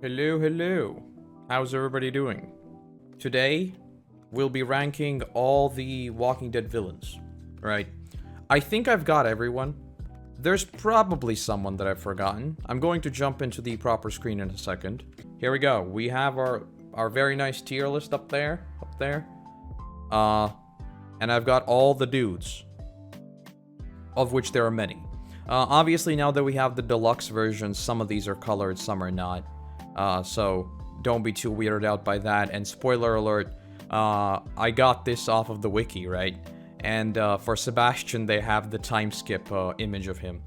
Hello, hello. How's everybody doing? Today, we'll be ranking all the Walking Dead villains, right? I think I've got everyone. There's probably someone that I've forgotten. I'm going to jump into the proper screen in a second. Here we go. We have our very nice tier list up there. And I've got all the dudes, of which there are many. Obviously, now that we have the deluxe versions, some of these are colored, some are not. So don't be too weirded out by that. And spoiler alert, I got this off of the wiki, right? And for Sebastian, they have the time skip image of him.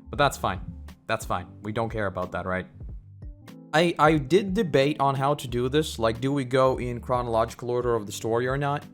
But that's fine. That's fine. We don't care about that, right? I did debate on how to do this. Like, do we go in chronological order of the story or not?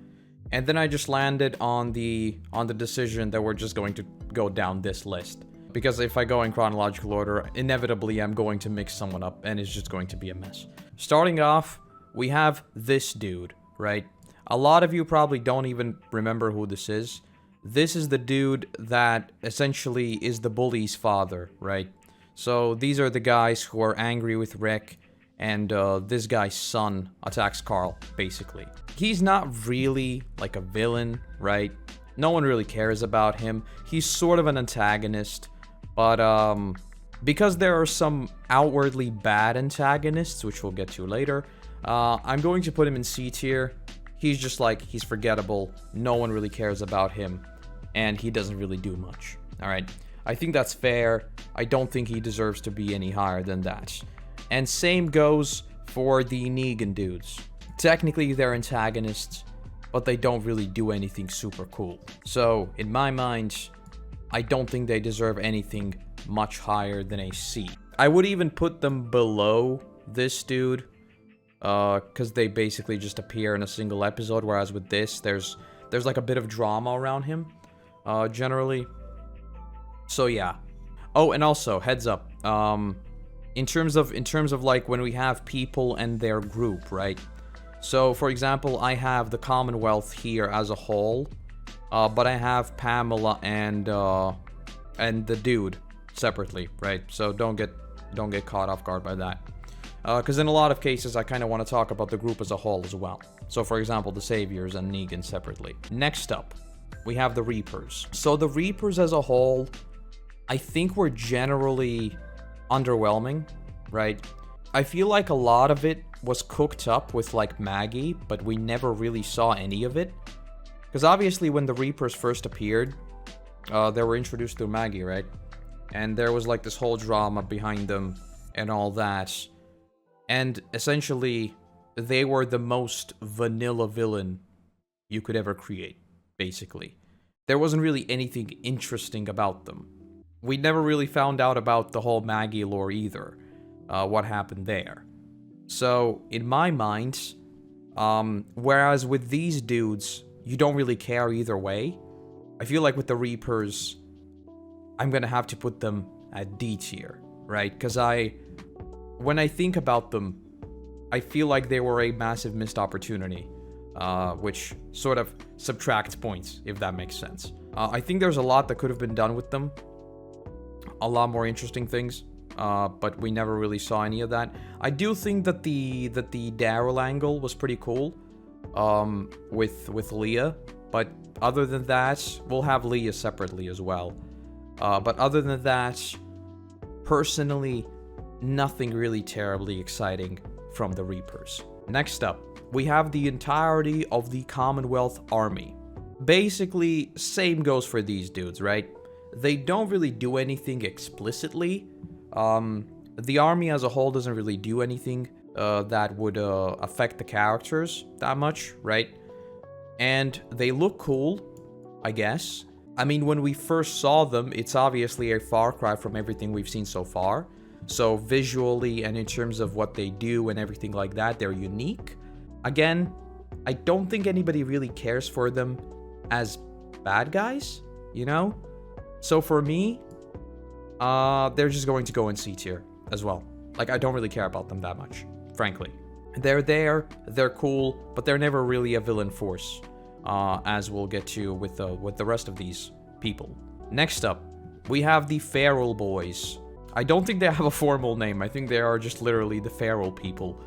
And then I just landed on the decision that we're just going to go down this list. Because if I go in chronological order, inevitably I'm going to mix someone up, and it's just going to be a mess. Starting off, we have this dude, right? A lot of you probably don't even remember who this is. This is the dude that essentially is the bully's father, right? So these are the guys who are angry with Rick, and this guy's son attacks Carl, basically. He's not really like a villain, right? No one really cares about him. He's sort of an antagonist. But, because there are some outwardly bad antagonists, which we'll get to later, I'm going to put him in C tier. He's just like, he's forgettable, no one really cares about him, and he doesn't really do much, alright? I think that's fair. I don't think he deserves to be any higher than that. And same goes for the Negan Dudes. Technically, they're antagonists, but they don't really do anything super cool. So, in my mind, I don't think they deserve anything much higher than a C. I would even put them below this dude, because they basically just appear in a single episode, whereas with this, there's like a bit of drama around him, generally. So yeah. Oh, and also, heads up, in terms of like when we have people and their group, right? So, for example, I have the Commonwealth here as a whole, but I have Pamela and the dude separately, right? So don't get caught off guard by that. Because in a lot of cases, I kind of want to talk about the group as a whole as well. So, for example, the Saviors and Negan separately. Next up, we have the Reapers. So the Reapers as a whole, I think were generally underwhelming, right? I feel like a lot of it was cooked up with like Maggie, but we never really saw any of it. Because obviously when the Reapers first appeared, they were introduced through Maggie, right? And there was like this whole drama behind them and all that. And essentially, they were the most vanilla villain you could ever create, basically. There wasn't really anything interesting about them. We never really found out about the whole Maggie lore either, what happened there. So, in my mind, whereas with these dudes, you don't really care either way, I feel like with the Reapers, I'm gonna have to put them at D tier, right? Because when I think about them, I feel like they were a massive missed opportunity, which sort of subtracts points, if that makes sense. I think there's a lot that could have been done with them, a lot more interesting things, but we never really saw any of that. I do think that the Daryl angle was pretty cool, with Leah, but other than that, we'll have Leah separately as well. But other than that, personally, nothing really terribly exciting from the Reapers. Next up, we have the entirety of the Commonwealth army. Basically, same goes for these dudes, right? They don't really do anything explicitly. The army as a whole doesn't really do anything that would affect the characters that much, right? And they look cool, I guess. I mean, when we first saw them, it's obviously a far cry from everything we've seen so far. So visually and in terms of what they do and everything like that, they're unique. Again, I don't think anybody really cares for them as bad guys, you know? So for me, they're just going to go in C tier as well. Like, I don't really care about them that much, frankly. They're there, they're cool, but they're never really a villain force, as we'll get to with the rest of these people. Next up, we have the Feral Bois. I don't think they have a formal name. I think they are just literally the feral people.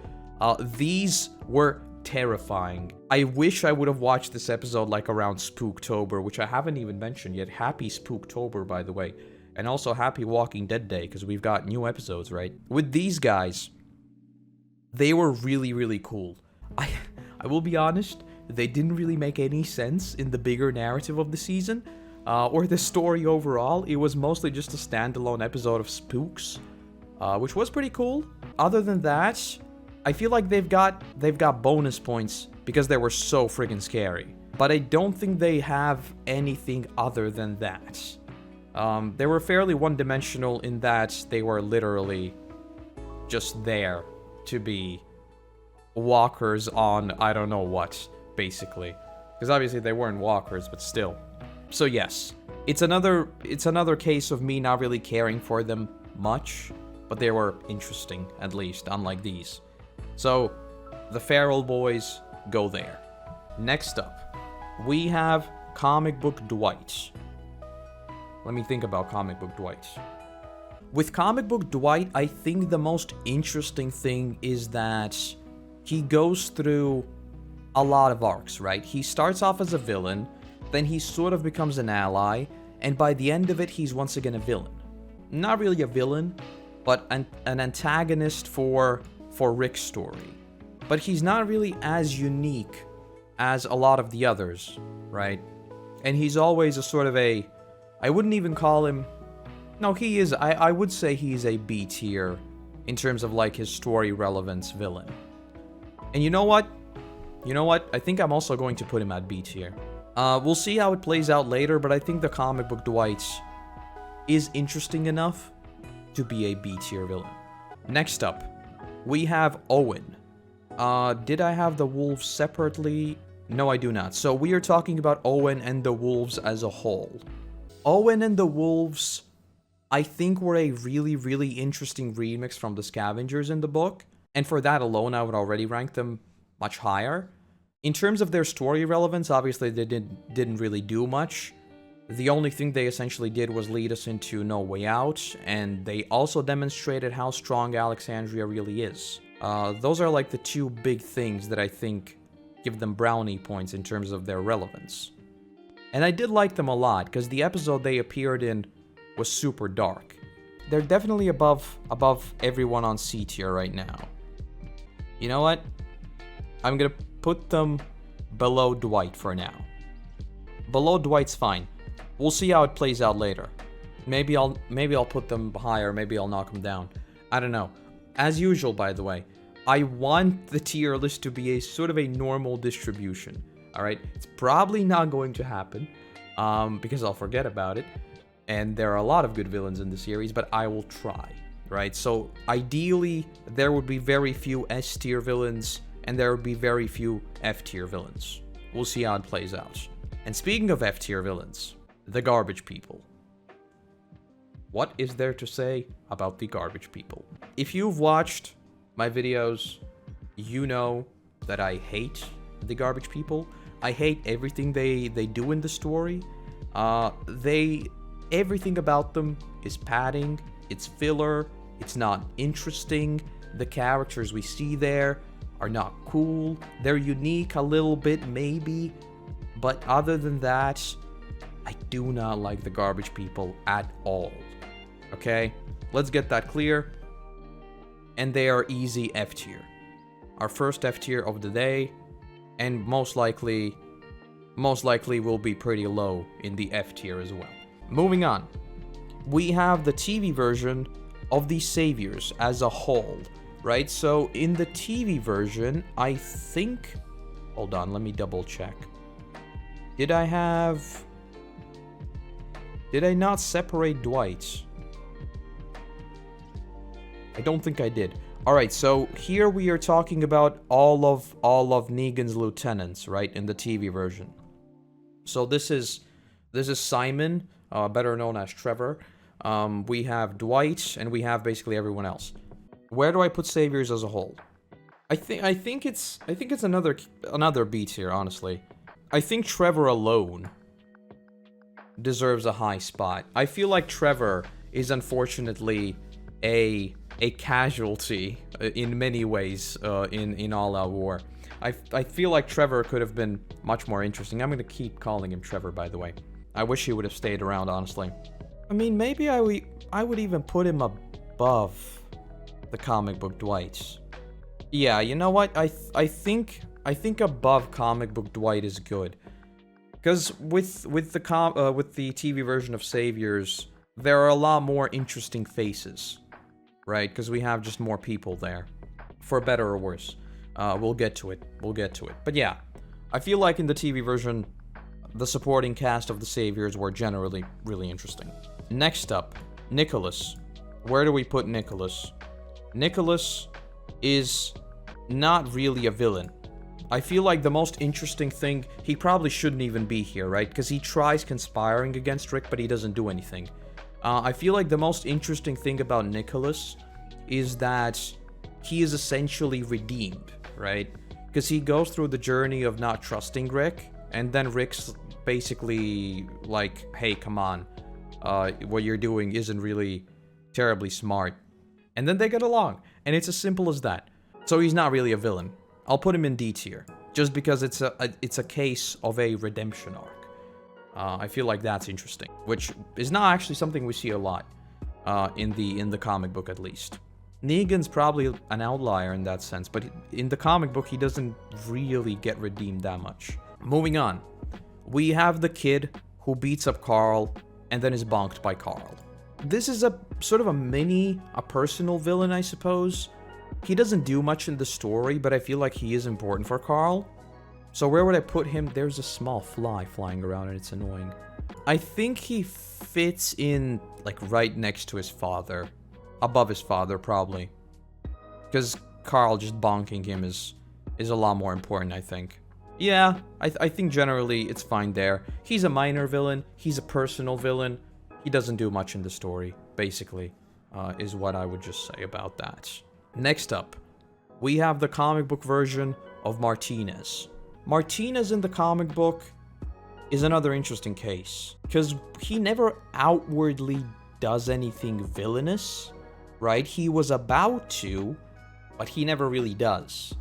These were terrifying. I wish I would have watched this episode like around Spooktober, which I haven't even mentioned yet. Happy Spooktober, by the way. And also happy Walking Dead Day, because we've got new episodes, right? With these guys, they were really, really cool. I will be honest, they didn't really make any sense in the bigger narrative of the season, or the story overall. It was mostly just a standalone episode of Spooks, which was pretty cool. Other than that, I feel like they've got bonus points because they were so friggin' scary. But I don't think they have anything other than that. They were fairly one-dimensional in that they were literally just there to be walkers on I don't know what, basically. Because obviously they weren't walkers, but still. So yes, it's another case of me not really caring for them much, but they were interesting, at least, unlike these. So, the Feral Bois go there. Next up, we have Comic Book Dwight. Let me think about Comic Book Dwight. With Comic Book Dwight, I think the most interesting thing is that he goes through a lot of arcs, right? He starts off as a villain, then he sort of becomes an ally, and by the end of it, he's once again a villain. Not really a villain, but an antagonist for Rick's story. But he's not really as unique as a lot of the others, right? And he's always a sort of a... I wouldn't even call him... No, he is... I would say he's a B tier in terms of, like, his story relevance villain. And you know what? You know what? I think I'm also going to put him at B tier. We'll see how it plays out later, but I think the Comic Book Dwight is interesting enough to be a B tier villain. Next up, we have Owen. Did I have the wolves separately? No, I do not. So we are talking about Owen and the wolves as a whole. Owen and the wolves, I think, were a really, really interesting remix from the Scavengers in the book. And for that alone, I would already rank them much higher. In terms of their story relevance, obviously they didn't really do much. The only thing they essentially did was lead us into No Way Out, and they also demonstrated how strong Alexandria really is. Those are like the two big things that I think give them brownie points in terms of their relevance. And I did like them a lot, because the episode they appeared in was super dark. They're definitely above everyone on C tier right now. You know what? I'm gonna put them below Dwight for now. Below Dwight's fine. We'll see how it plays out later. Maybe I'll put them higher, maybe I'll knock them down. I don't know. As usual, by the way, I want the tier list to be a sort of a normal distribution. Alright? It's probably not going to happen, because I'll forget about it. And there are a lot of good villains in the series, but I will try. Right? So, ideally, there would be very few S tier villains, and there would be very few F tier villains. We'll see how it plays out. And speaking of F tier villains, the Garbage People. What is there to say about the Garbage People? If you've watched my videos, you know that I hate the Garbage People. I hate everything they do in the story. Everything about them is padding, it's filler, it's not interesting. The characters we see there are not cool. They're unique a little bit, maybe. But other than that, I do not like the Garbage People at all. Okay? Let's get that clear. And they are easy F tier. Our first F tier of the day, and most likely will be pretty low in the F tier as well. Moving on. We have the TV version of the Saviors as a whole, right? So in the TV version, I think... Hold on, let me double check. Did I not separate Dwight? I don't think I did. Alright, so here we are talking about all of Negan's lieutenants, right, in the TV version. So this is Simon, better known as Trevor. We have Dwight, and we have basically everyone else. Where do I put Saviors as a whole? I think it's another B tier, honestly. I think Trevor alone deserves a high spot. I feel like Trevor is unfortunately a casualty in many ways in All Out War. I feel like Trevor could have been much more interesting. I'm gonna keep calling him Trevor, by the way. I wish he would have stayed around, honestly. I mean, maybe I would even put him above the comic book Dwight. Yeah, you know what? I think above comic book Dwight is good, because with the TV version of Saviors, there are a lot more interesting faces, right? Because we have just more people there, for better or worse. We'll get to it. But yeah, I feel like in the TV version, the supporting cast of the Saviors were generally really interesting. Next up, Nicholas. Where do we put Nicholas? Nicholas is not really a villain. I feel like the most interesting thing, he probably shouldn't even be here, right? Because he tries conspiring against Rick, but he doesn't do anything. I feel like the most interesting thing about Nicholas is that he is essentially redeemed, right? Because he goes through the journey of not trusting Rick, and then Rick's basically like, hey, come on, what you're doing isn't really terribly smart. And then they get along, and it's as simple as that. So he's not really a villain. I'll put him in D tier, just because it's a case of a redemption arc. I feel like that's interesting, which is not actually something we see a lot in the comic book, at least. Negan's probably an outlier in that sense, but in the comic book, he doesn't really get redeemed that much. Moving on, we have the kid who beats up Carl and then is bonked by Carl. This is a sort of a personal villain, I suppose. He doesn't do much in the story, but I feel like he is important for Carl. So where would I put him? There's a small fly flying around and it's annoying. I think he fits in, like, right next to his father. Above his father, probably. Because Carl just bonking him is a lot more important, I think. Yeah, I think generally it's fine there. He's a minor villain. He's a personal villain. He doesn't do much in the story, basically, is what I would just say about that. Next up, we have the comic book version of Martinez. Martinez in the comic book is another interesting case, because he never outwardly does anything villainous, right? He was about to, but he never really does,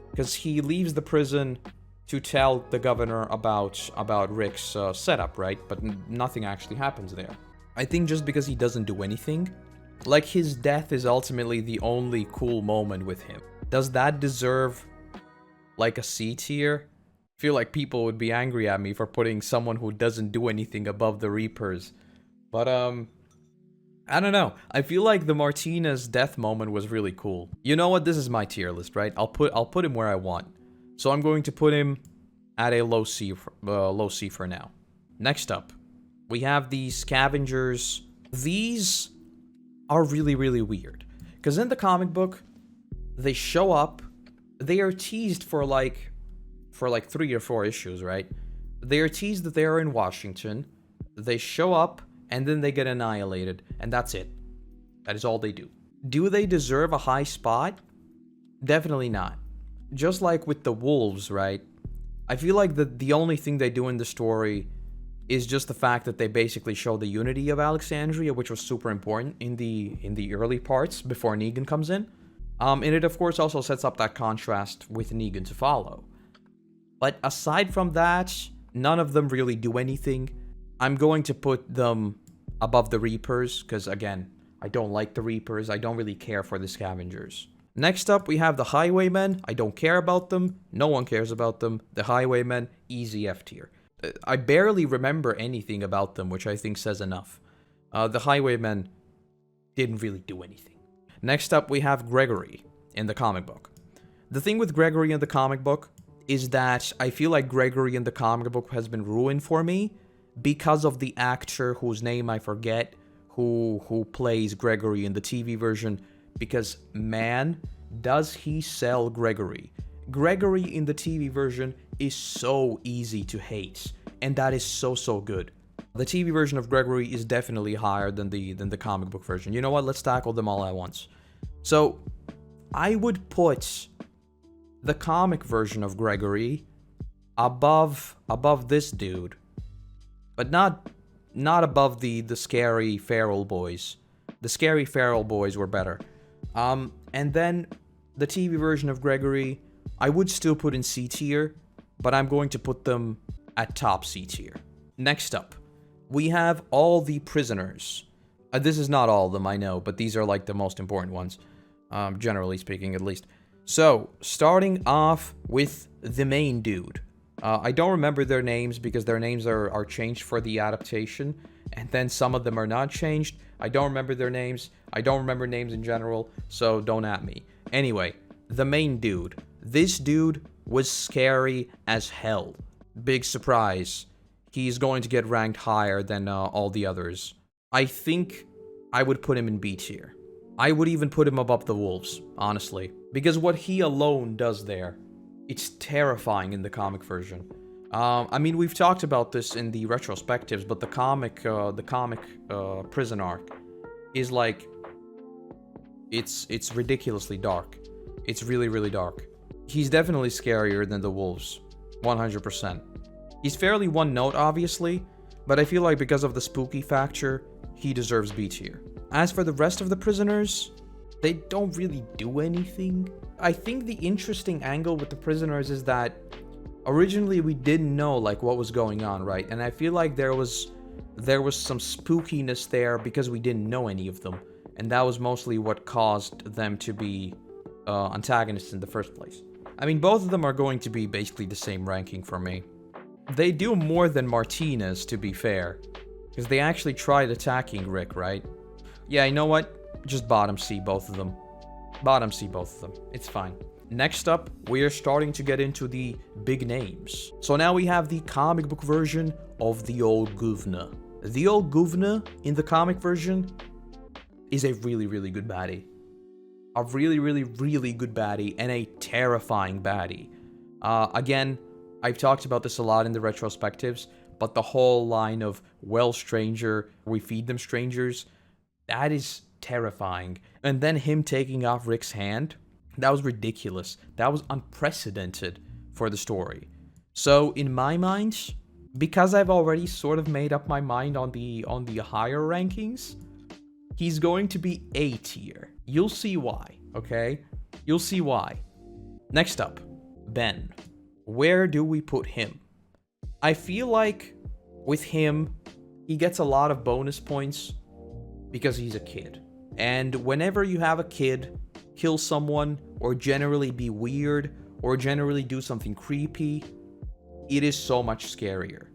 because he leaves the prison to tell the governor about Rick's setup, right? But nothing actually happens there. I think just because he doesn't do anything, like, his death is ultimately the only cool moment with him. Does that deserve, like, a C tier? I feel like people would be angry at me for putting someone who doesn't do anything above the Reapers. But, I don't know. I feel like the Martinez death moment was really cool. You know what? This is my tier list, right? I'll put him where I want. So I'm going to put him at a low C for now. Next up, we have the Scavengers. These are really, really weird. Because in the comic book, they show up, they are teased for like 3 or 4 issues, right? They are teased that they are in Washington, they show up, and then they get annihilated, and that's it. That is all they do. Do they deserve a high spot? Definitely not. Just like with the Wolves, right? I feel like the only thing they do in the story is just the fact that they basically show the unity of Alexandria, which was super important in the early parts before Negan comes in. And it of course also sets up that contrast with Negan to follow. But aside from that, none of them really do anything. I'm going to put them above the Reapers, because again, I don't like the Reapers, I don't really care for the Scavengers. Next up, we have the Highwaymen. I don't care about them, no one cares about them. The Highwaymen, easy F tier. I barely remember anything about them, which I think says enough. The Highwaymen didn't really do anything. Next up, we have Gregory in the comic book. The thing with Gregory in the comic book is that I feel like Gregory in the comic book has been ruined for me because of the actor whose name I forget, who plays Gregory in the TV version, because, man, does he sell Gregory. Gregory in the TV version is so easy to hate, and that is so good. The TV version of Gregory is definitely higher than the comic book version. You know what? Let's tackle them all at once. So, I would put the comic version of Gregory above this dude, but not above the scary Feral Bois. The scary Feral Bois were better. And then the TV version of Gregory, I would still put in C tier, but I'm going to put them at top C tier. Next up, we have all the prisoners. This is not all of them, I know, but these are like the most important ones, generally speaking at least. So, starting off with the main dude. I don't remember their names because their names are changed for the adaptation, and then some of them are not changed. I don't remember their names. I don't remember names in general, so don't at me. Anyway, the main dude. This dude was scary as hell. Big surprise. He's going to get ranked higher than all the others. I think I would put him in B tier. I would even put him above the Wolves, honestly. Because what he alone does there, it's terrifying in the comic version. I mean, we've talked about this in the retrospectives, but the comic prison arc is like, it's ridiculously dark. It's really, really dark. He's definitely scarier than the Wolves, 100%. He's fairly one note, obviously, but I feel like because of the spooky factor, he deserves B tier. As for the rest of the prisoners, they don't really do anything. I think the interesting angle with the prisoners is that originally we didn't know like what was going on, right? And I feel like there was some spookiness there because we didn't know any of them, and that was mostly what caused them to be antagonists in the first place. I mean, both of them are going to be basically the same ranking for me. They do more than Martinez, to be fair, because they actually tried attacking Rick, right? Yeah, you know what? Just bottom C both of them. Bottom C both of them. It's fine. Next up, we are starting to get into the big names. So now we have the comic book version of the Old Governor. The Old Governor in the comic version is a really, really good baddie. A really, really, really good baddie and a terrifying baddie. Again, I've talked about this a lot in the retrospectives, but the whole line of, well, stranger, we feed them strangers, that is terrifying. And then him taking off Rick's hand, that was ridiculous. That was unprecedented for the story. So in my mind, because I've already sort of made up my mind on the higher rankings, he's going to be A tier. You'll see why, okay? You'll see why. Next up, Ben. Where do we put him? I feel like with him, he gets a lot of bonus points because he's a kid. And whenever you have a kid kill someone, or generally be weird, or generally do something creepy, it is so much scarier.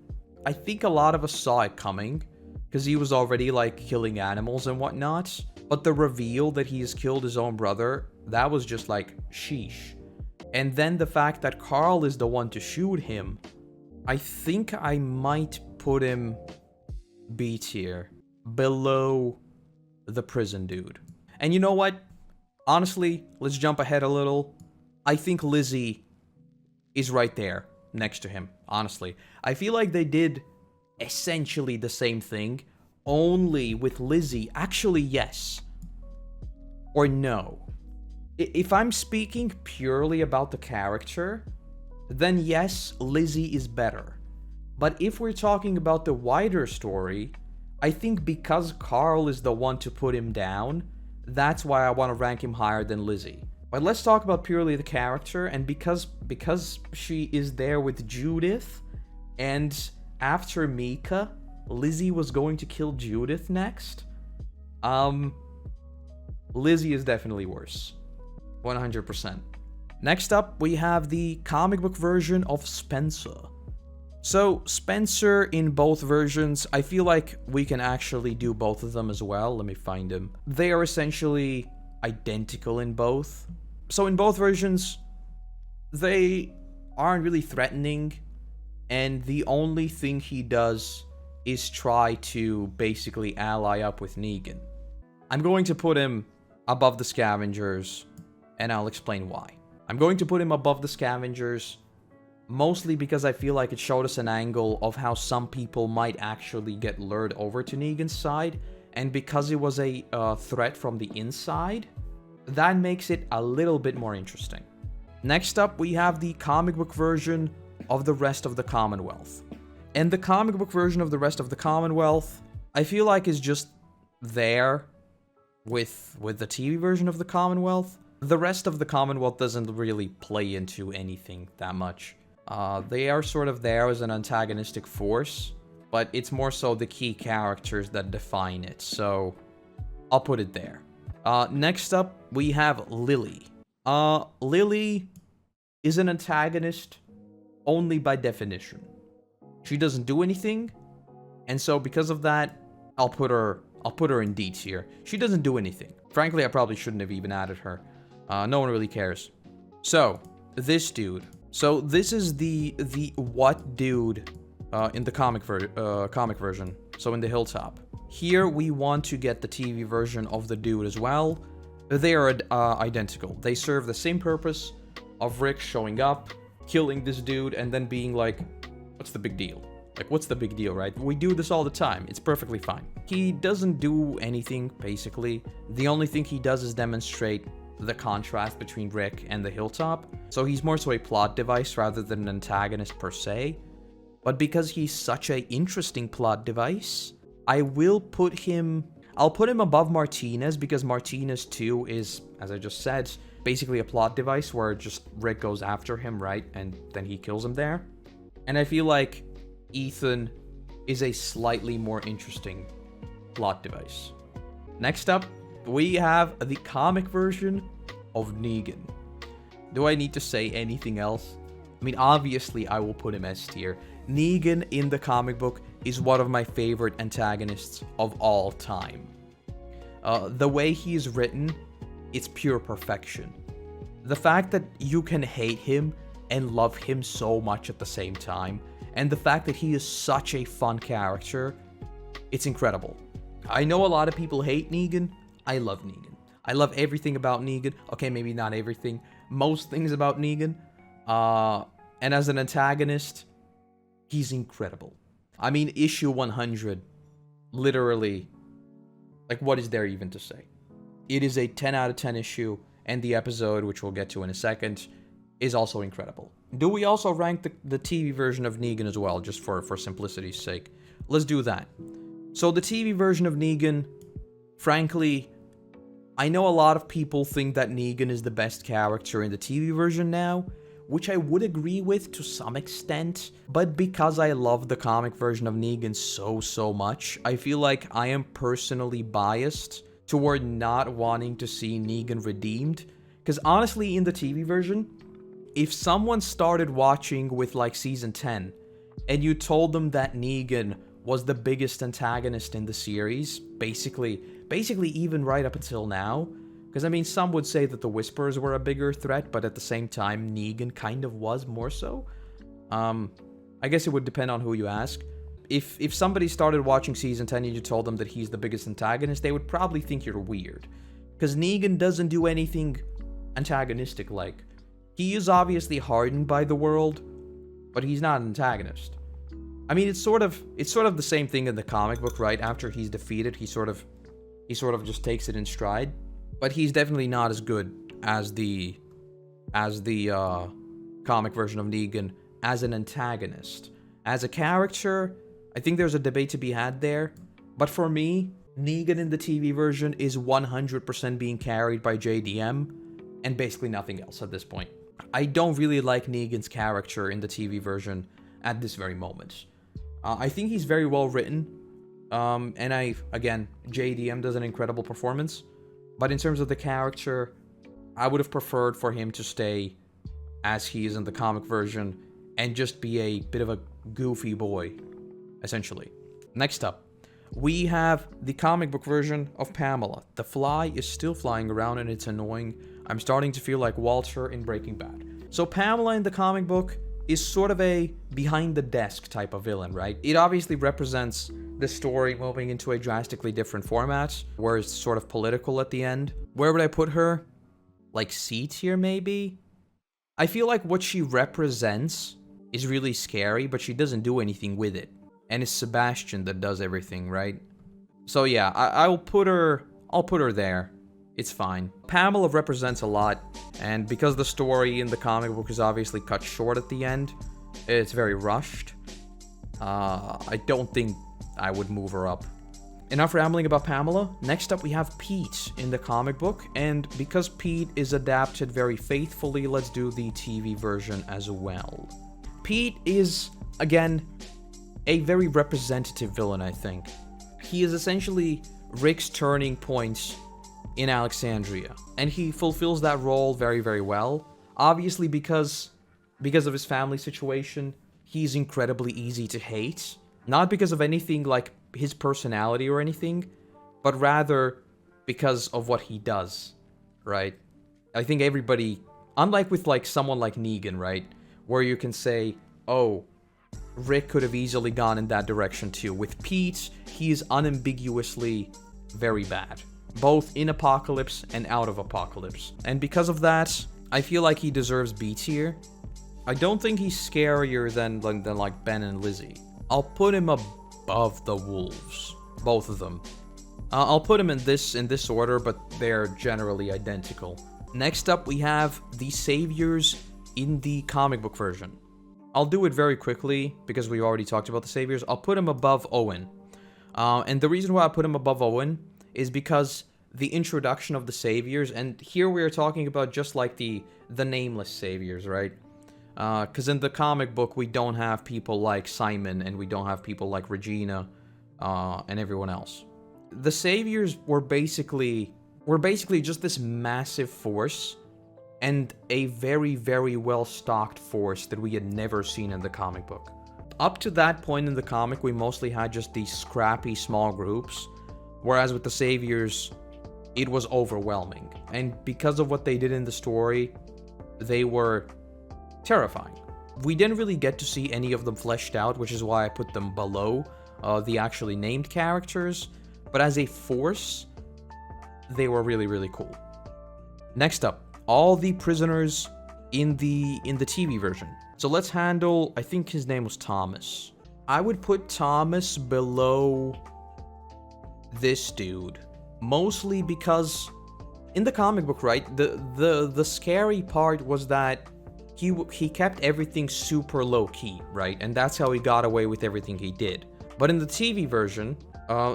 I think a lot of us saw it coming, because he was already like killing animals and whatnot, but the reveal that he has killed his own brother, that was just like, sheesh. And then the fact that Carl is the one to shoot him, I think I might put him B tier, below the prison dude. And you know what? Honestly, let's jump ahead a little. I think Lizzie is right there next to him, honestly. I feel like they did essentially the same thing, only with Lizzie. Actually, yes. Or no. If I'm speaking purely about the character, then yes, Lizzie is better. But if we're talking about the wider story, I think because Carl is the one to put him down, that's why I want to rank him higher than Lizzie. But let's talk about purely the character, and because she is there with Judith, and after Mika, Lizzie was going to kill Judith next, Lizzie is definitely worse. 100%. Next up, we have the comic book version of Spencer. So, Spencer in both versions, I feel like we can actually do both of them as well. Let me find them. They are essentially identical in both. So in both versions, they aren't really threatening, and the only thing he does is try to basically ally up with Negan. I'm going to put him above the Scavengers, and I'll explain why. I'm going to put him above the Scavengers mostly because I feel like it showed us an angle of how some people might actually get lured over to Negan's side, and because it was a threat from the inside, that makes it a little bit more interesting. Next up, we have the comic book version of the rest of the Commonwealth. And the comic book version of the rest of the Commonwealth, I feel like is just there with the TV version of the Commonwealth. The rest of the Commonwealth doesn't really play into anything that much. They are sort of there as an antagonistic force, but it's more so the key characters that define it, so I'll put it there. Next up, we have Lily. Lily is an antagonist only by definition. She doesn't do anything, and so because of that, I'll put her in D tier. She doesn't do anything. Frankly, I probably shouldn't have even added her. No one really cares. So, this dude. So, this is the what dude in the comic version. So, in the Hilltop. Here, we want to get the TV version of the dude as well. They are identical. They serve the same purpose of Rick showing up, killing this dude, and then being like, what's the big deal? Like, what's the big deal, right? We do this all the time. It's perfectly fine. He doesn't do anything, basically. The only thing he does is demonstrate the contrast between Rick and the Hilltop. So he's more so a plot device rather than an antagonist per se. But because he's such an interesting plot device, I'll put him above Martinez, because Martinez too is, as I just said, basically a plot device where just Rick goes after him, right? And then he kills him there. And I feel like Ethan is a slightly more interesting plot device. Next up, we have the comic version of Negan. Do I need to say anything else? I mean, obviously, I will put him S tier. Negan in the comic book is one of my favorite antagonists of all time. The way he is written, it's pure perfection. The fact that you can hate him and love him so much at the same time, and the fact that he is such a fun character, it's incredible. I know a lot of people hate Negan. I love Negan. I love everything about Negan. Okay, maybe not everything. Most things about Negan. And as an antagonist, he's incredible. I mean, issue 100, literally, like, what is there even to say? It is a 10 out of 10 issue, and the episode, which we'll get to in a second, is also incredible. Do we also rank the TV version of Negan as well, just for simplicity's sake? Let's do that. So the TV version of Negan, frankly, I know a lot of people think that Negan is the best character in the TV version now, which I would agree with to some extent, but because I love the comic version of Negan so much, I feel like I am personally biased toward not wanting to see Negan redeemed, because honestly, in the TV version, if someone started watching with like season 10, and you told them that Negan was the biggest antagonist in the series, basically even right up until now, because I mean, some would say that the Whisperers were a bigger threat, but at the same time, Negan kind of was more so. I guess it would depend on who you ask. If somebody started watching season 10 and you told them that he's the biggest antagonist, they would probably think you're weird. Because Negan doesn't do anything antagonistic-like. He is obviously hardened by the world, but he's not an antagonist. I mean, it's sort of the same thing in the comic book, right? After he's defeated, he sort of just takes it in stride. But he's definitely not as good as the comic version of Negan as an antagonist. As a character, I think there's a debate to be had there. But for me, Negan in the TV version is 100% being carried by JDM, and basically nothing else at this point. I don't really like Negan's character in the TV version at this very moment. I think he's very well written, and again, JDM does an incredible performance. But in terms of the character, I would have preferred for him to stay as he is in the comic version and just be a bit of a goofy boy, essentially. Next up, we have the comic book version of Pamela. The fly is still flying around and it's annoying. I'm starting to feel like Walter in Breaking Bad. So Pamela in the comic book is sort of a behind-the-desk type of villain, right? It obviously represents the story moving into a drastically different format, where it's sort of political at the end. Where would I put her? Like C tier, maybe? I feel like what she represents is really scary, but she doesn't do anything with it. And it's Sebastian that does everything, right? So yeah, I'll put her there. It's fine. Pamela represents a lot, and because the story in the comic book is obviously cut short at the end, it's very rushed. I don't think I would move her up. enough rambling about Pamela. Next up we have Pete in the comic book, and because Pete is adapted very faithfully, let's do the TV version as well. Pete is, again, a very representative villain, I think. He is essentially Rick's turning point in Alexandria, and he fulfills that role very, very well. Obviously, because of his family situation, he's incredibly easy to hate. Not because of anything like his personality or anything, but rather because of what he does, right? I think everybody, unlike with like someone like Negan, right? Where you can say, oh, Rick could have easily gone in that direction too. With Pete, he is unambiguously very bad, both in Apocalypse and out of Apocalypse. And because of that, I feel like he deserves B tier. I don't think he's scarier than like Ben and Lizzie. I'll put him above the Wolves, both of them. I'll put them in this order, but they're generally identical. Next up, we have the Saviors in the comic book version. I'll do it very quickly because we already talked about the Saviors. I'll put him above Owen. And the reason why I put him above Owen is because the introduction of the Saviors, and here we are talking about just like the nameless Saviors, right? Because in the comic book, we don't have people like Simon, and we don't have people like Regina, and everyone else. The Saviors were basically just this massive force, and a very, very well-stocked force that we had never seen in the comic book. Up to that point in the comic, we mostly had just these scrappy small groups, whereas with the Saviors, it was overwhelming. And because of what they did in the story, they were terrifying. We didn't really get to see any of them fleshed out, which is why I put them below the actually named characters, but as a force, they were really, really cool. Next up, all the prisoners in the TV version. So let's handle, I think his name was Thomas. I would put Thomas below this dude, mostly because in the comic book, right, the scary part was that he kept everything super low-key, right? And that's how he got away with everything he did. But in the TV version,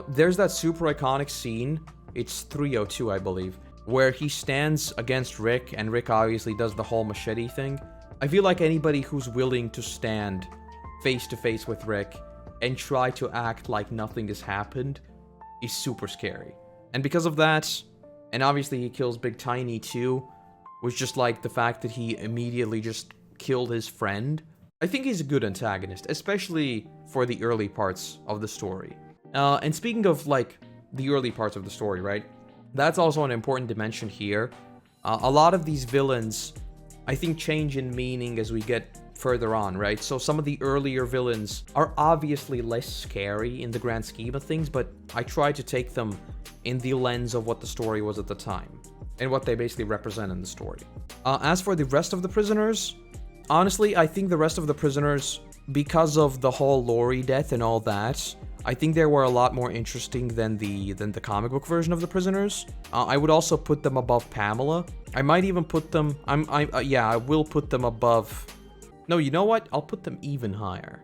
there's that super iconic scene, it's 302, I believe, where he stands against Rick, and Rick obviously does the whole machete thing. I feel like anybody who's willing to stand face-to-face with Rick and try to act like nothing has happened is super scary. And because of that, and obviously he kills Big Tiny too, was just like the fact that he immediately just killed his friend. I think he's a good antagonist, especially for the early parts of the story. And speaking of like the early parts of the story, right? That's also an important dimension here. A lot of these villains, I think, change in meaning as we get further on, right? So some of the earlier villains are obviously less scary in the grand scheme of things, but I try to take them in the lens of what the story was at the time and what they basically represent in the story. As for the rest of the prisoners, honestly, I think the rest of the prisoners, because of the whole Lori death and all that, I think they were a lot more interesting than the comic book version of the prisoners. I would also put them above Pamela. I might even put them, I will put them above. No, you know what? I'll put them even higher.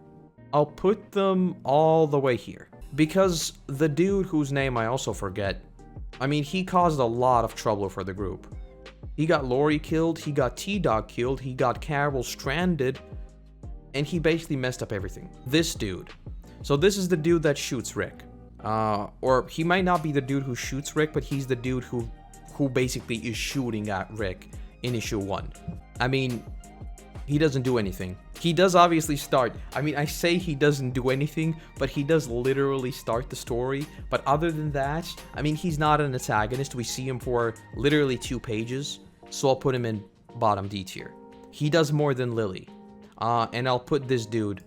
I'll put them all the way here. Because the dude whose name I also forget, I mean, he caused a lot of trouble for the group. He got Lori killed, he got T-Dog killed, he got Carol stranded, and he basically messed up everything. This dude. So this is the dude that shoots Rick. Or he might not be the dude who shoots Rick, but he's the dude who basically is shooting at Rick in issue 1. I mean, he doesn't do anything. He does obviously start. I mean, I say he doesn't do anything, but he does literally start the story. But other than that, I mean, he's not an antagonist. We see him for literally 2 pages. So I'll put him in bottom D tier. He does more than Lily. And I'll put this dude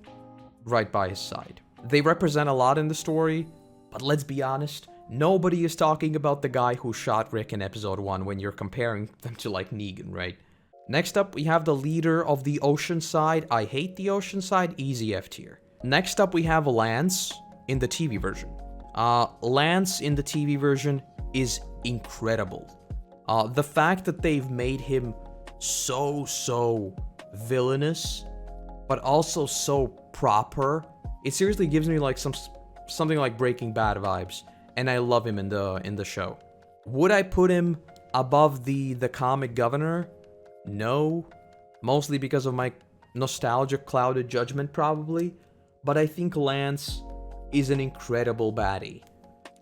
right by his side. They represent a lot in the story, but let's be honest, nobody is talking about the guy who shot Rick in episode 1 when you're comparing them to like Negan, right? Next up, we have the leader of the Ocean Side. I hate the Ocean Side, easy F tier. Next up, we have Lance in the TV version. Lance in the TV version is incredible. The fact that they've made him so villainous, but also so proper, it seriously gives me like something like Breaking Bad vibes. and I love him in the show. Would I put him above the comic governor? No, mostly because of my nostalgic clouded judgment probably, but I think Lance is an incredible baddie.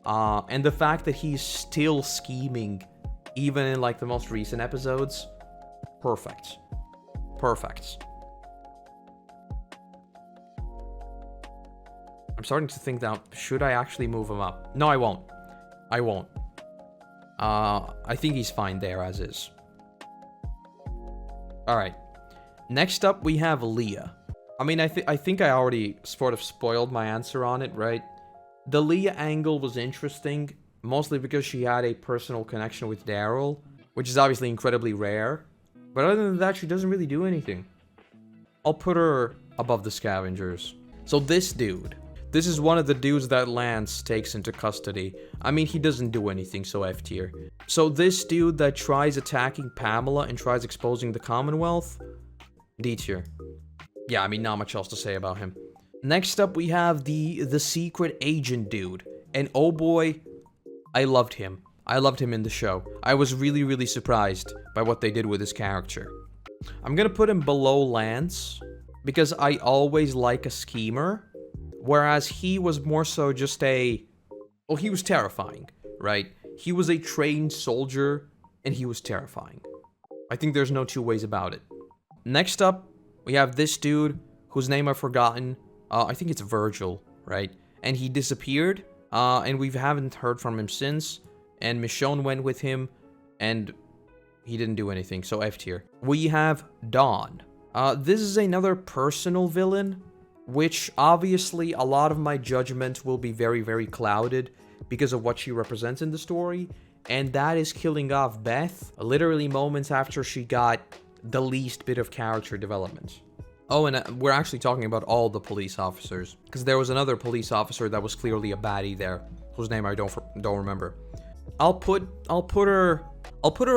And the fact that he's still scheming even in like the most recent episodes, perfect. Perfect. I'm starting to think now, should I actually move him up? No, I won't. I won't. I think he's fine there as is. Alright. Next up, we have Leah. I mean, I think I already sort of spoiled my answer on it, right? The Leah angle was interesting, mostly because she had a personal connection with Daryl, which is obviously incredibly rare. But other than that, she doesn't really do anything. I'll put her above the Scavengers. So this dude. This is one of the dudes that Lance takes into custody. I mean, he doesn't do anything, so F tier. So this dude that tries attacking Pamela and tries exposing the Commonwealth, D tier. Yeah, I mean, not much else to say about him. Next up, we have the secret agent dude. And oh boy, I loved him. I loved him in the show. I was really, really surprised by what they did with his character. I'm gonna put him below Lance, because I always like a schemer. Whereas he was more so just well, he was terrifying, right? He was a trained soldier, and he was terrifying. I think there's no two ways about it. Next up, we have this dude, whose name I've forgotten. I think it's Vergil, right? And he disappeared, and we haven't heard from him since. And Michonne went with him, and he didn't do anything, so F tier. We have Dawn. This is another personal villain, which obviously a lot of my judgment will be very, very clouded because of what she represents in the story, and that is killing off Beth literally moments after she got the least bit of character development. Oh, and we're actually talking about all the police officers, because there was another police officer that was clearly a baddie there, whose name I don't remember. I'll put her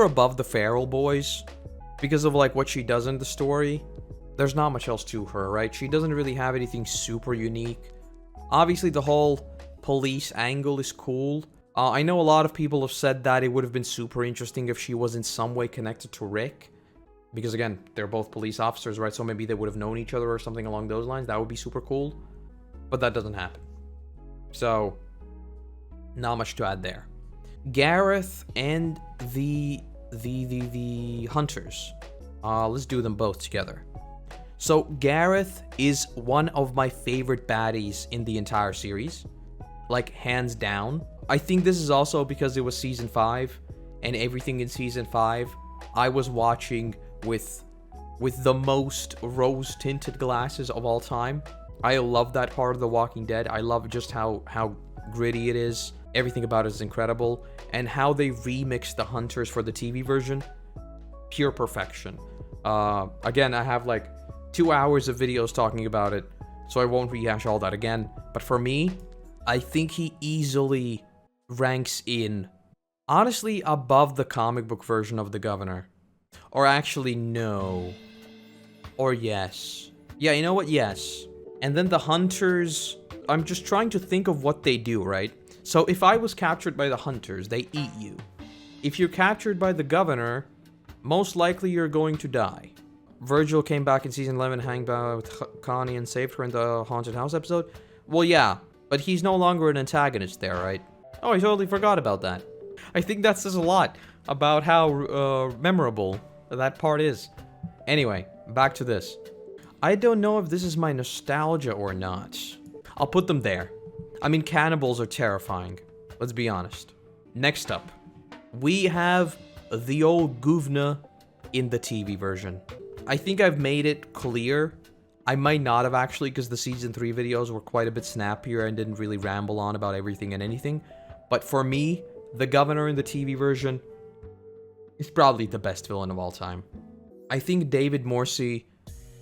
above the Feral Bois because of like what she does in the story. There's not much else to her, right? She doesn't really have anything super unique. Obviously, the whole police angle is cool. I know a lot of people have said that it would have been super interesting if she was in some way connected to Rick. Because, again, they're both police officers, right? So maybe they would have known each other or something along those lines. That would be super cool. But that doesn't happen. So, not much to add there. Gareth and the hunters. Let's do them both together. So, Gareth is one of my favorite baddies in the entire series. Like, hands down. I think this is also because it was Season 5, and everything in Season 5, I was watching with the most rose-tinted glasses of all time. I love that part of The Walking Dead. I love just how gritty it is. Everything about it is incredible. And how they remixed the hunters for the TV version. Pure perfection. Again, I have like 2 hours of videos talking about it, so I won't rehash all that again. But for me, I think he easily ranks in, honestly, above the comic book version of the Governor. Or actually, no. Or yes. Yeah, you know what? Yes. And then the hunters, I'm just trying to think of what they do, right? So if I was captured by the hunters, they eat you. If you're captured by the Governor, most likely you're going to die. Vergil came back in Season 11, hanged out with Connie and saved her in the Haunted House episode. Well, yeah, but he's no longer an antagonist there, right? Oh, I totally forgot about that. I think that says a lot about how memorable that part is. Anyway, back to this. I don't know if this is my nostalgia or not. I'll put them there. I mean, cannibals are terrifying. Let's be honest. Next up, we have the old Guvna in the TV version. I think I've made it clear. I might not have actually, because the Season 3 videos were quite a bit snappier and didn't really ramble on about everything and anything. But for me, the Governor in the TV version is probably the best villain of all time. I think David Morse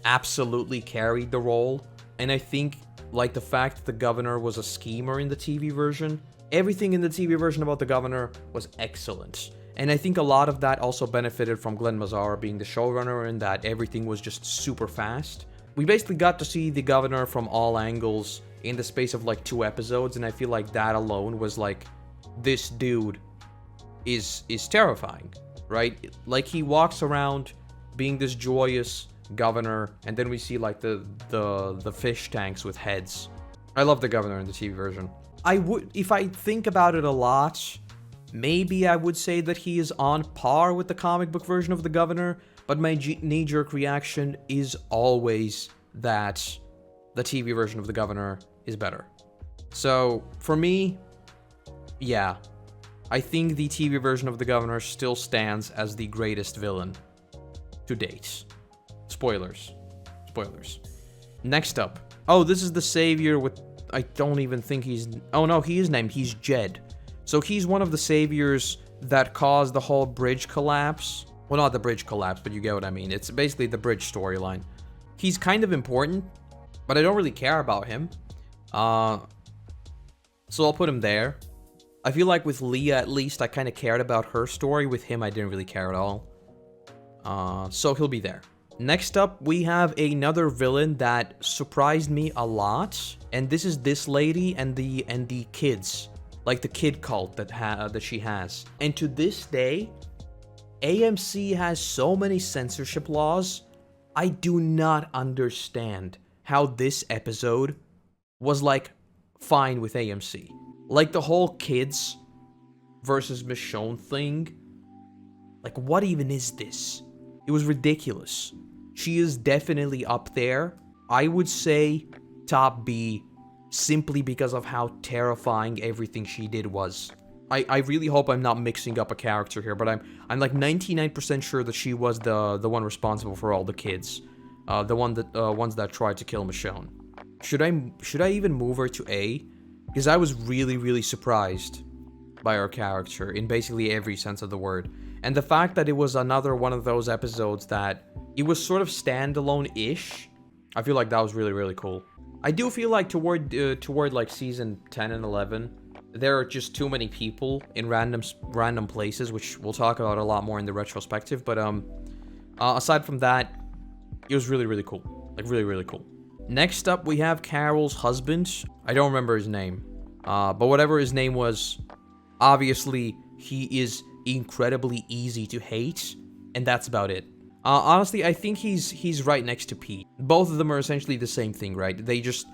absolutely carried the role, and I think, like, the fact that the Governor was a schemer in the TV version, everything in the TV version about the Governor was excellent. And I think a lot of that also benefited from Glenn Mazzara being the showrunner, and that everything was just super fast. We basically got to see the Governor from all angles in the space of like 2 episodes, and I feel like that alone was like this dude is terrifying, right? Like, he walks around being this joyous governor, and then we see like the fish tanks with heads. I love the governor in the TV version. If I think about it a lot, maybe I would say that he is on par with the comic book version of the governor, but my knee-jerk reaction is always that the TV version of the governor is better. So, for me, yeah, I think the TV version of the governor still stands as the greatest villain to date. Spoilers. Spoilers. Next up. Oh, this is the savior with... I don't even think he's... Oh, no, he is named. He's Jed. So he's one of the saviors that caused the whole bridge collapse. Well, not the bridge collapse, but you get what I mean. It's basically the bridge storyline. He's kind of important, but I don't really care about him. So I'll put him there. I feel like with Leah, at least, I kind of cared about her story. With him, I didn't really care at all. So he'll be there. Next up, we have another villain that surprised me a lot. And this is this lady and the kids. Like the kid cult that she has. And to this day, AMC has so many censorship laws. I do not understand how this episode was like fine with AMC. Like the whole kids versus Michonne thing. Like, what even is this? It was ridiculous. She is definitely up there. I would say top B, simply because of how terrifying everything she did was. I really hope I'm not mixing up a character here, but I'm like 99% sure that she was the one responsible for all the kids. The ones that tried to kill Michonne. Should I even move her to A? Because I was really surprised by her character in basically every sense of the word. And the fact that it was another one of those episodes that it was sort of standalone-ish, I feel like that was really cool. I do feel like toward like season 10 and 11, there are just too many people in random places, which we'll talk about a lot more in the retrospective. But aside from that, it was really cool. Like really cool. Next up, we have Carol's husband. I don't remember his name, but whatever his name was, obviously he is incredibly easy to hate, and that's about it. Honestly, I think he's right next to Pete. Both of them are essentially the same thing, right? They just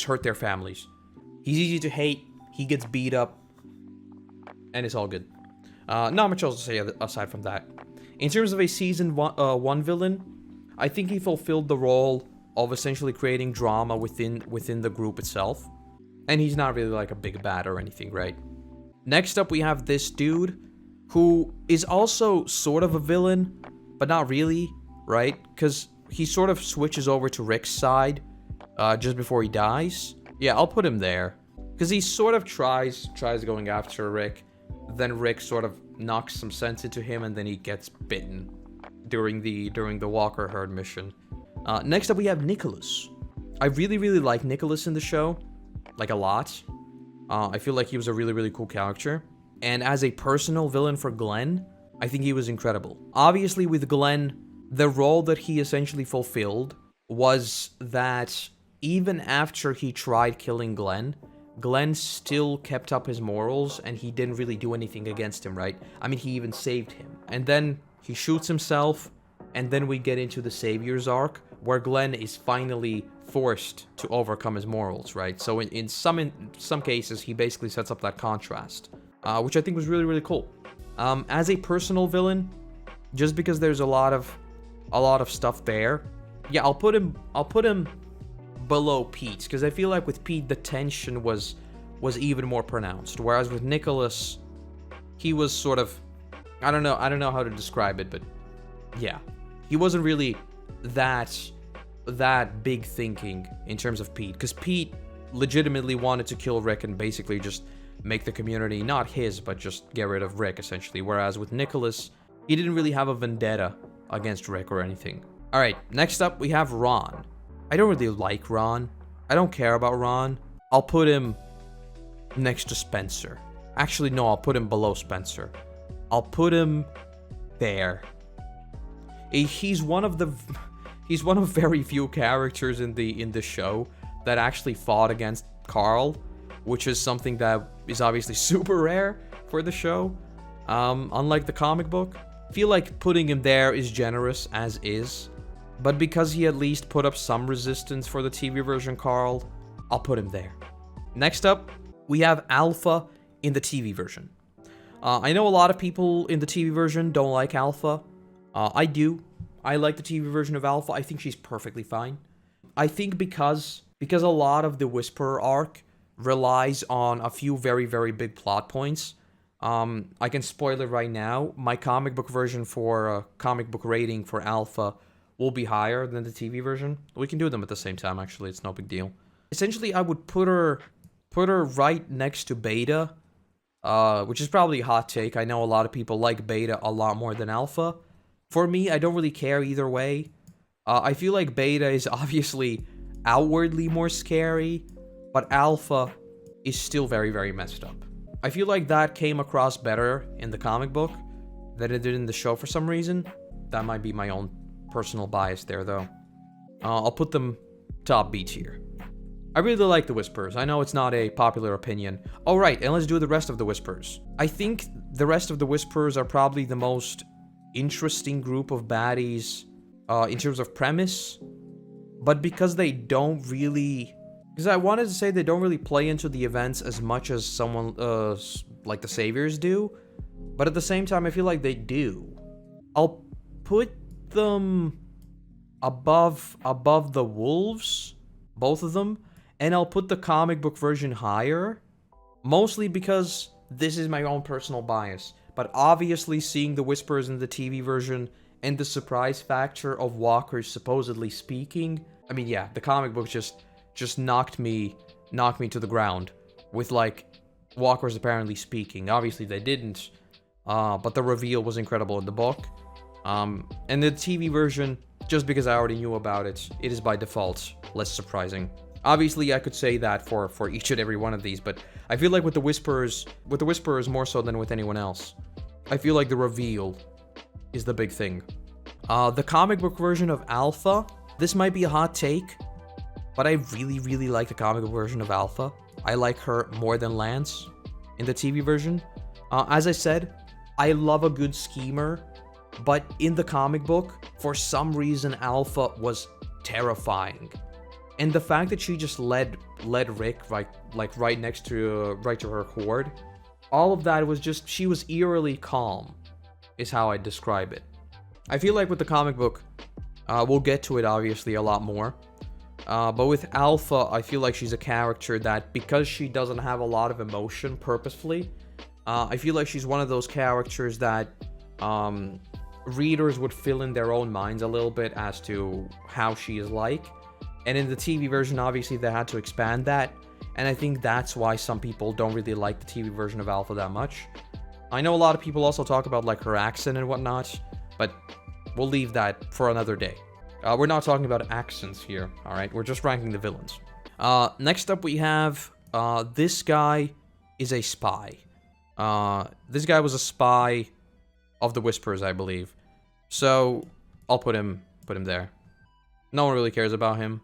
hurt their families. He's easy to hate. He gets beat up, and it's all good. Not much else to say aside from that. In terms of a season one villain, I think he fulfilled the role of essentially creating drama within the group itself, and he's not really like a big bad or anything, right? Next up, we have this dude who is also sort of a villain, but not really, right? Because he sort of switches over to Rick's side just before he dies. Yeah, I'll put him there. Because he sort of tries going after Rick, then Rick sort of knocks some sense into him, and then he gets bitten during the Walker Herd mission. Next up, we have Nicholas. I really like Nicholas in the show, like a lot. I feel like he was a really cool character. And as a personal villain for Glenn, I think he was incredible. Obviously, with Glenn, the role that he essentially fulfilled was that even after he tried killing Glenn still kept up his morals, and he didn't really do anything against him, right? I mean, he even saved him. And then he shoots himself, and then we get into the Savior's arc, where Glenn is finally forced to overcome his morals, right? So in some cases, he basically sets up that contrast, which I think was really cool. As a personal villain, just because there's a lot of stuff there, yeah, I'll put him below Pete, because I feel like with Pete the tension was even more pronounced, whereas with Nicholas, he was sort of, I don't know how to describe it, but yeah, he wasn't really that big thinking in terms of Pete, because Pete legitimately wanted to kill Rick and basically just make the community not his, but just get rid of Rick essentially, whereas with Nicholas, he didn't really have a vendetta against Rick or anything. Alright, next up we have Ron. I don't really like Ron. I don't care about Ron. I'll put him next to Spencer. Actually, no, I'll put him below Spencer. I'll put him there. He's one of very few characters in the show that actually fought against Carl, which is something that is obviously super rare. for the show, unlike the comic book. I feel like putting him there is generous as is, but because he at least put up some resistance for the TV version, Carl, I'll put him there. Next up, we have Alpha in the TV version. I know a lot of people in the TV version don't like Alpha. I do. I like the TV version of Alpha. I think she's perfectly fine. I think because a lot of the Whisperer arc relies on a few very, very big plot points. I can spoil it right now. My comic book version for comic book rating for Alpha will be higher than the TV version. We can do them at the same time, actually. It's no big deal. Essentially, I would put her right next to Beta, which is probably a hot take. I know a lot of people like Beta a lot more than Alpha. For me, I don't really care either way. I feel like Beta is obviously outwardly more scary, but Alpha is still very, very messed up. I feel like that came across better in the comic book than it did in the show for some reason. That might be my own personal bias there, though. I'll put them top B tier. I really like the Whisperers. I know it's not a popular opinion. Oh, right, and let's do the rest of the Whisperers. I think the rest of the Whisperers are probably the most interesting group of baddies in terms of premise, but because they don't really... Because I wanted to say they don't really play into the events as much as someone like the Saviors do, but at the same time, I feel like they do. I'll put them above the Wolves, both of them, and I'll put the comic book version higher, mostly because this is my own personal bias. But obviously, seeing the Whisperers in the TV version and the surprise factor of Walkers supposedly speaking, I mean, yeah, the comic book just knocked me to the ground with, like, Walkers apparently speaking. Obviously, they didn't, but the reveal was incredible in the book. And the TV version, just because I already knew about it, it is by default less surprising. Obviously, I could say that for each and every one of these, but I feel like with the Whisperers more so than with anyone else, I feel like the reveal is the big thing. The comic book version of Alpha, this might be a hot take, but I really, really like the comic book version of Alpha. I like her more than Lance in the TV version. As I said, I love a good schemer, but in the comic book, for some reason, Alpha was terrifying. And the fact that she just led Rick right next to her horde, all of that was just, she was eerily calm, is how I describe it. I feel like with the comic book, we'll get to it obviously a lot more. But with Alpha, I feel like she's a character that, because she doesn't have a lot of emotion purposefully, I feel like she's one of those characters that readers would fill in their own minds a little bit as to how she is like. And in the TV version, obviously, they had to expand that. And I think that's why some people don't really like the TV version of Alpha that much. I know a lot of people also talk about, like, her accent and whatnot, but we'll leave that for another day. We're not talking about accents here, alright? We're just ranking the villains. Next up we have, this guy is a spy. This guy was a spy of the Whisperers, I believe. So, I'll put him there. No one really cares about him.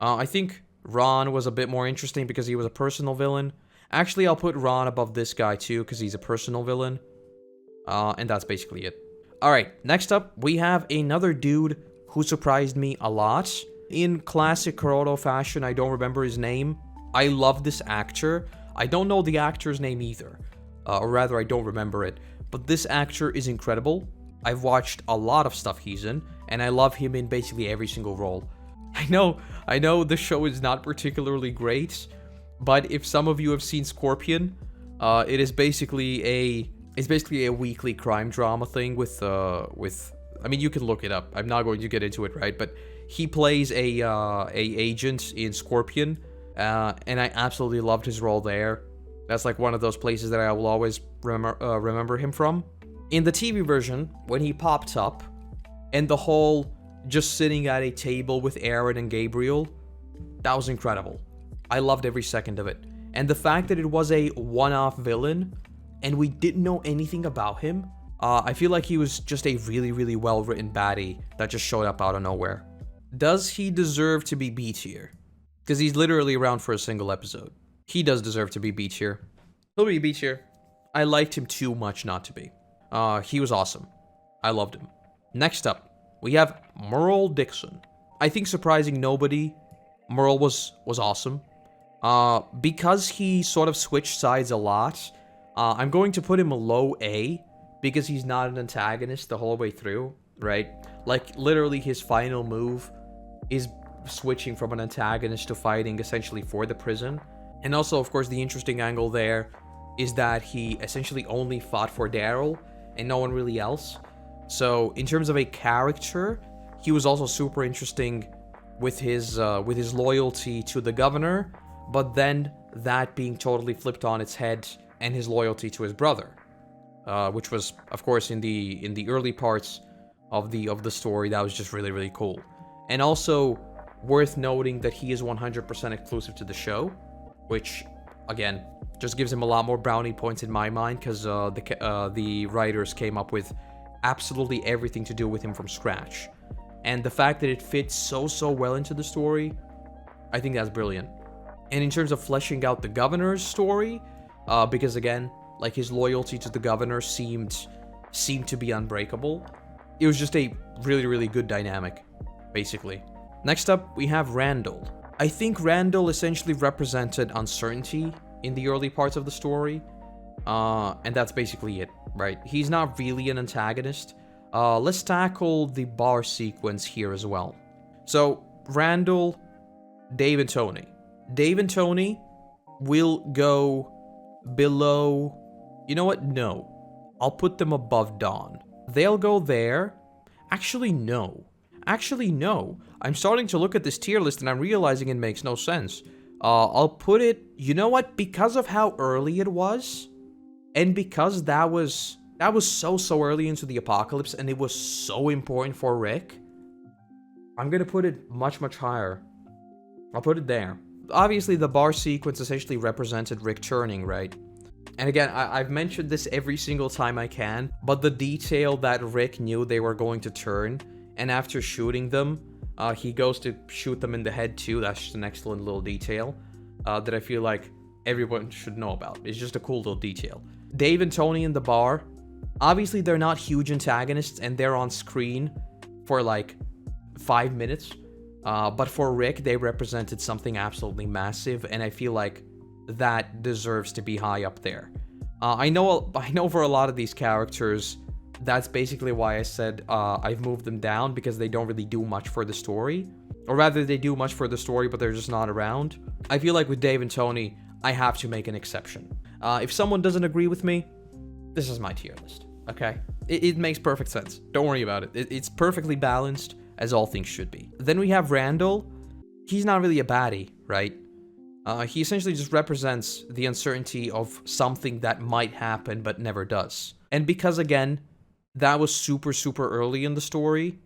I think Ron was a bit more interesting because he was a personal villain. Actually, I'll put Ron above this guy too because he's a personal villain. And that's basically it. Alright, next up, we have another dude who surprised me a lot. In classic Koroto fashion, I don't remember his name. I love this actor. I don't know the actor's name either. Or rather, I don't remember it. But this actor is incredible. I've watched a lot of stuff he's in, and I love him in basically every single role. I know the show is not particularly great, but if some of you have seen Scorpion, it is basically a weekly crime drama thing with I mean, you can look it up. I'm not going to get into it, right? But he plays a agent in Scorpion, and I absolutely loved his role there. That's like one of those places that I will always remember him from. In the TV version, when he popped up, and the whole just sitting at a table with Aaron and Gabriel, that was incredible. I loved every second of it. And the fact that it was a one-off villain, and we didn't know anything about him, I feel like he was just a really, really well-written baddie that just showed up out of nowhere. Does he deserve to be B tier? Because he's literally around for a single episode. He does deserve to be B tier. He'll be B tier. I liked him too much not to be. He was awesome. I loved him. Next up, we have Merle Dixon. I think surprising nobody, Merle was awesome. Because he sort of switched sides a lot, I'm going to put him a low A, because he's not an antagonist the whole way through, right? Like, literally his final move is switching from an antagonist to fighting essentially for the prison. And also, of course, the interesting angle there is that he essentially only fought for Daryl and no one really else. So, in terms of a character, he was also super interesting with his loyalty to the governor, but then that being totally flipped on its head and his loyalty to his brother, which was, of course, in the early parts of the story. That was just really, really cool. And also worth noting that he is 100% exclusive to the show, which, again, just gives him a lot more brownie points in my mind, because the writers came up with absolutely everything to do with him from scratch. And the fact that it fits so well into the story, I think that's brilliant. And in terms of fleshing out the governor's story, because again, like, his loyalty to the governor seemed to be unbreakable. It was just a really, really good dynamic, basically. Next up, we have Randal. I think Randal essentially represented uncertainty in the early parts of the story, and that's basically it, right? He's not really an antagonist. Let's tackle the bar sequence here as well. So, Randal, Dave, and Tony. Dave and Tony will go below... You know what? No. I'll put them above Dawn. They'll go there. Actually, no. I'm starting to look at this tier list and I'm realizing it makes no sense. I'll put it... You know what? Because of how early it was, and because that was so early into the apocalypse and it was so important for Rick, I'm gonna put it much higher. I'll put it there. Obviously, the bar sequence essentially represented Rick turning, right? And again, I've mentioned this every single time I can, but the detail that Rick knew they were going to turn, and after shooting them, he goes to shoot them in the head too. That's just an excellent little detail that I feel like everyone should know about. It's just a cool little detail. Dave and Tony in the bar, obviously they're not huge antagonists and they're on screen for like 5 minutes. But for Rick, they represented something absolutely massive, and I feel like that deserves to be high up there. I know for a lot of these characters, that's basically why I said I've moved them down, because they don't really do much for the story. Or rather, they do much for the story, but they're just not around. I feel like with Dave and Tony, I have to make an exception. If someone doesn't agree with me, this is my tier list, okay? It makes perfect sense. Don't worry about it. It's perfectly balanced, as all things should be. Then we have Randal. He's not really a baddie, right? He essentially just represents the uncertainty of something that might happen but never does. And because, again, that was super early in the story,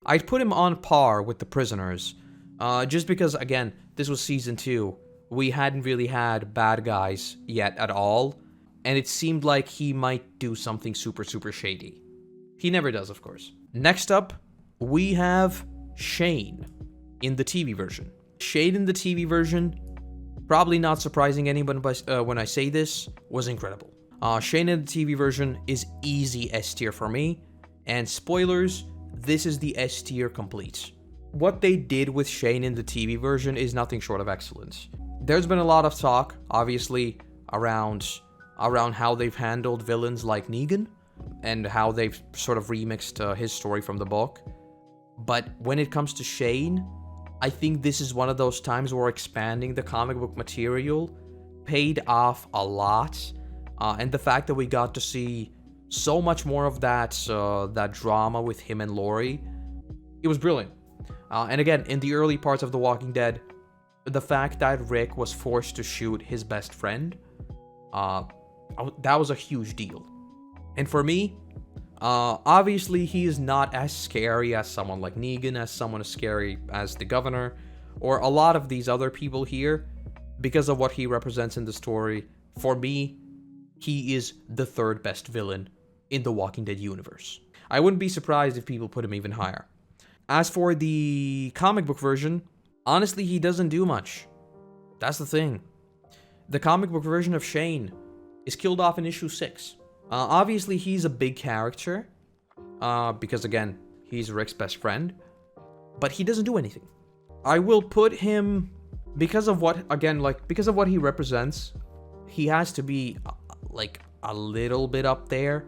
I'd put him on par with the prisoners. Just because, again, this was season 2. We hadn't really had bad guys yet at all, and it seemed like he might do something super shady. He never does, of course. Next up, we have Shane in the TV version. Shane in the TV version, probably not surprising anyone when I say this, was incredible. Shane in the TV version is easy S tier for me, and spoilers, this is the S tier complete. What they did with Shane in the TV version is nothing short of excellence. There's been a lot of talk, obviously, around how they've handled villains like Negan, and how they've sort of remixed his story from the book. But when it comes to Shane, I think this is one of those times where expanding the comic book material paid off a lot. And the fact that we got to see so much more of that drama with him and Lori, it was brilliant. And again, in the early parts of The Walking Dead, the fact that Rick was forced to shoot his best friend, that was a huge deal. And for me, obviously he is not as scary as someone like Negan, as someone as scary as the governor, or a lot of these other people here, because of what he represents in the story. For me, he is the third best villain in the Walking Dead universe. I wouldn't be surprised if people put him even higher. As for the comic book version, honestly, he doesn't do much. That's the thing. The comic book version of Shane is killed off in issue 6. Obviously, he's a big character, because again, he's Rick's best friend, but he doesn't do anything. I will put him, because of what, again, like, because of what he represents, he has to be, like, a little bit up there.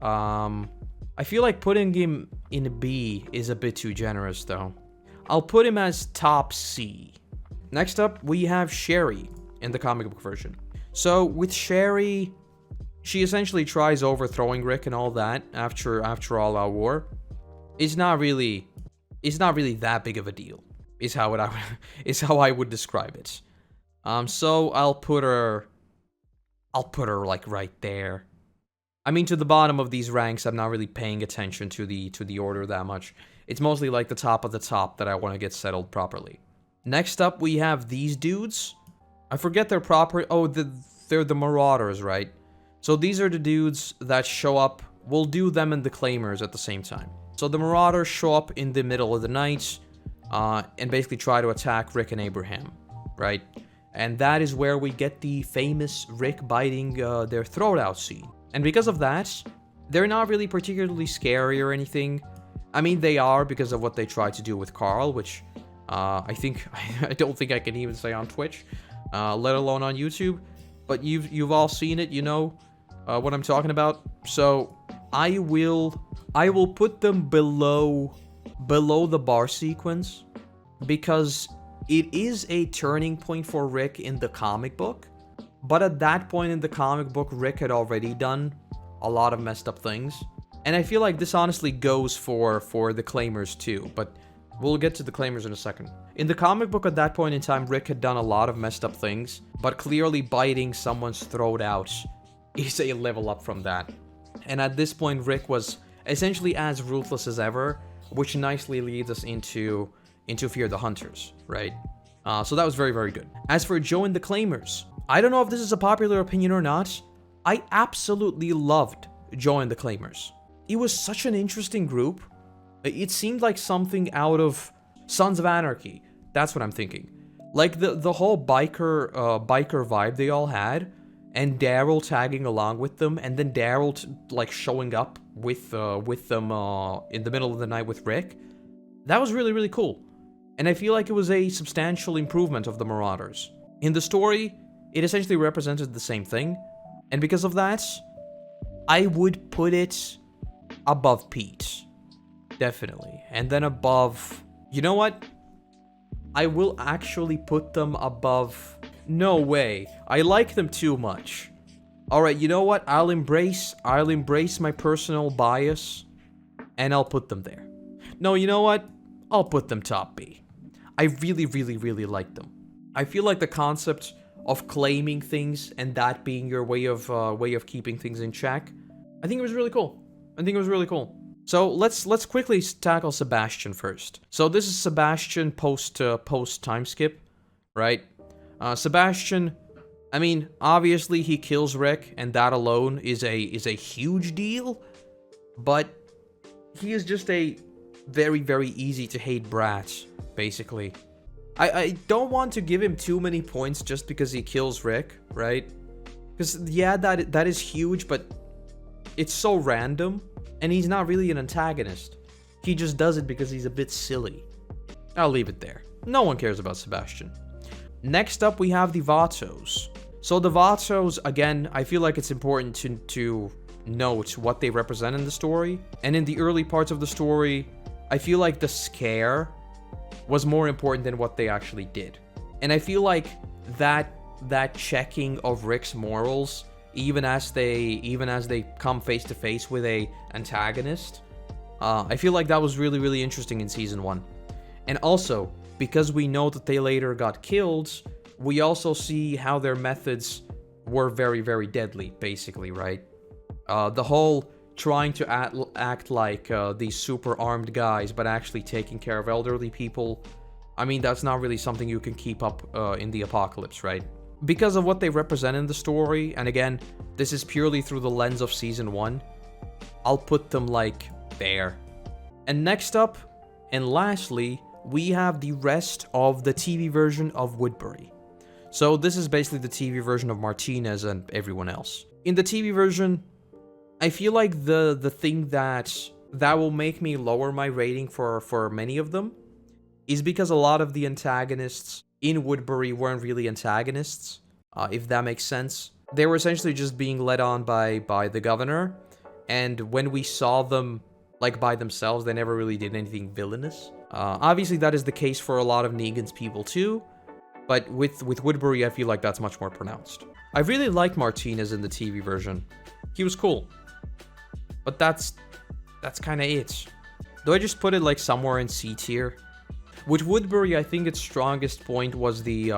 I feel like putting him in B is a bit too generous, though. I'll put him as top C. Next up, we have Sherry in the comic book version. So, with Sherry, she essentially tries overthrowing Rick and all that after All Out War. It's not really that big of a deal, is how I would describe it. So I'll put her like right there. I mean, to the bottom of these ranks, I'm not really paying attention to the order that much. It's mostly like the top of the top that I want to get settled properly. Next up, we have these dudes. I forget their proper... Oh, they're the Marauders, right? So these are the dudes that show up. We'll do them and the Claimers at the same time. So the Marauders show up in the middle of the night, and basically try to attack Rick and Abraham, right? And that is where we get the famous Rick biting their throat out scene. And because of that, they're not really particularly scary or anything. I mean, they are because of what they tried to do with Carl, which I don't think I can even say on Twitch, let alone on YouTube. But you've all seen it, you know what I'm talking about. So I will put them below the bar sequence, because it is a turning point for Rick in the comic book. But at that point in the comic book, Rick had already done a lot of messed up things. And I feel like this honestly goes for the Claimers too, but we'll get to the Claimers in a second. In the comic book at that point in time, Rick had done a lot of messed up things, but clearly biting someone's throat out is a level up from that. And at this point, Rick was essentially as ruthless as ever, which nicely leads us into Fear the Hunters, right? So that was very, very good. As for Joe and the Claimers, I don't know if this is a popular opinion or not. I absolutely loved Joe and the Claimers. It was such an interesting group. It seemed like something out of Sons of Anarchy. That's what I'm thinking. Like the whole biker vibe they all had, and Daryl tagging along with them, and then Daryl like showing up with them in the middle of the night with Rick. That was really, really cool. And I feel like it was a substantial improvement of the Marauders. In the story, it essentially represented the same thing, and because of that, I would put it above Pete. Definitely. And then above... You know what? I will actually put them above... No way. I like them too much. Alright, you know what? I'll embrace my personal bias, and I'll put them there. No, you know what? I'll put them top B. I really, really, really like them. I feel like the concept of claiming things and that being your way of keeping things in check, I think it was really cool. So let's quickly tackle Sebastian first. So this is Sebastian post time skip, right? Sebastian, I mean, obviously he kills Rick, and that alone is a huge deal, but he is just a very, very easy to hate brat, basically. I don't want to give him too many points just because he kills Rick, right? Because yeah, that is huge, but it's so random, and he's not really an antagonist. He just does it because he's a bit silly. I'll leave it there. No one cares about Sebastian. Next up, we have the Vatos. So the Vatos, again, I feel like it's important to note what they represent in the story. And in the early parts of the story, I feel like the scare was more important than what they actually did. And I feel like that checking of Rick's morals, even as they come face to face with a antagonist, I feel like that was really, really interesting in Season 1. And also, because we know that they later got killed, we also see how their methods were very, very deadly, basically, right? The whole trying to act like these super armed guys, but actually taking care of elderly people, I mean, that's not really something you can keep up in the apocalypse, right? Because of what they represent in the story, and again, this is purely through the lens of Season 1, I'll put them, like, there. And next up, and lastly, we have the rest of the TV version of Woodbury. So this is basically the TV version of Martinez and everyone else. In the TV version, I feel like the thing that will make me lower my rating for many of them is because a lot of the antagonists in Woodbury weren't really antagonists, if that makes sense. They were essentially just being led on by the governor, and when we saw them, like, by themselves, they never really did anything villainous. Obviously, that is the case for a lot of Negan's people, too, but with Woodbury, I feel like that's much more pronounced. I really liked Martinez in the TV version. He was cool. But that's kind of it. Do I just put it, like, somewhere in C tier? With Woodbury, I think its strongest point was the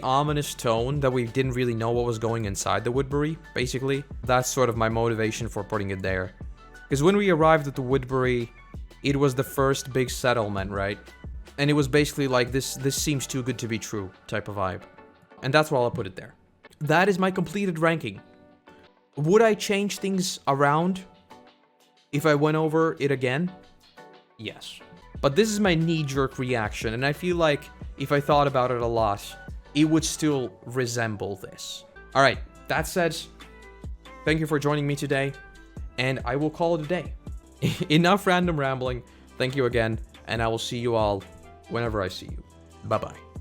ominous tone that we didn't really know what was going inside the Woodbury, basically. That's sort of my motivation for putting it there. Because when we arrived at the Woodbury, it was the first big settlement, right? And it was basically like, this seems too good to be true type of vibe. And that's why I'll put it there. That is my completed ranking. Would I change things around if I went over it again? Yes. But this is my knee-jerk reaction, and I feel like if I thought about it a lot, it would still resemble this. Alright, that said, thank you for joining me today, and I will call it a day. Enough random rambling, thank you again, and I will see you all whenever I see you. Bye-bye.